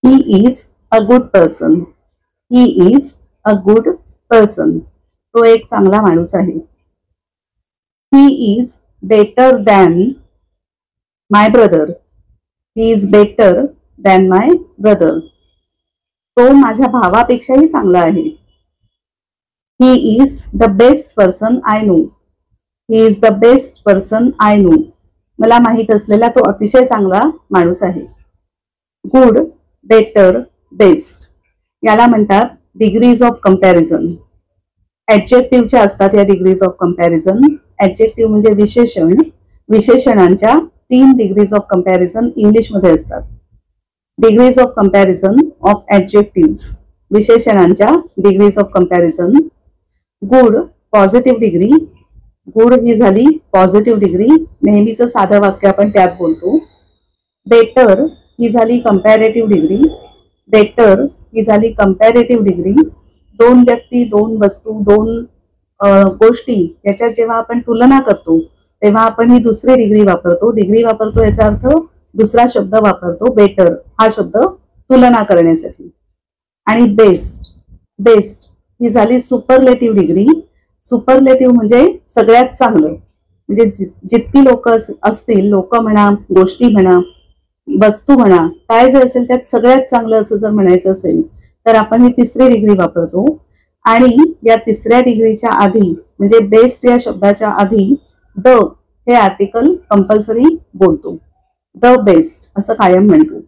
He is a good person. He is a good person. तो एक चांगला माणूस आहे. He is better than my brother. He is better than my brother. तो माझ्या भावापेक्षाही चांगला आहे. He is the best person I know. He is the best person I know. मला माहित असलेला तो अतिशय चांगला माणूस आहे. गुड, बेटर, बेस्ट याला म्हणतात डिग्रीज ऑफ कंपॅरिझन. ऍडजेक्टिव्हच्या असतात या डिग्रीज ऑफ कंपॅरिझन. ऍडजेक्टिव्ह म्हणजे विशेषण. विशेषणांच्या 3 डिग्रीज ऑफ कंपॅरिझन इंग्लिशमध्ये असतात. Degrees of comparison of adjective. विशेषणांच्या degrees of comparison. Good, positive degree. Good ही झाली पॉझिटिव्ह डिग्री. नेहमीचं साधं वाक्य आपण त्यात बोलतो. बेटर ही झाली कंपॅरेटिव्ह डिग्री. बेटर ही झाली कंपॅरेटिव्ह डिग्री. 2 व्यक्ती, 2 वस्तू, 2 गोष्टी याच्यात जेव्हा आपण तुलना करतो तेव्हा आपण ही दुसरी डिग्री वापरतो. डिग्री वापरतो याचा अर्थ दुसरा शब्द वापरतो. बेटर हा शब्द तुलना करण्यासाठी. आणि बेस्ट, बेस्ट ही झाली सुपरलेटिव्ह डिग्री. सुपरलेटिव्ह म्हणजे सगळ्यात चांगलं. म्हणजे जितकी लोक असतील, लोक म्हणा, गोष्टी म्हणा, वस्तू म्हणा, काय जे असेल त्यात सगळ्यात चांगलं असं जर म्हणायचं असेल तर आपण ही तिसरी डिग्री वापरतो. आणि या तिसऱ्या डिग्रीच्या आधी म्हणजे बेस्ट या शब्दाच्या आधी द हे आर्टिकल कंपल्सरी बोलतो. द बेस्ट असं कायम म्हणतो.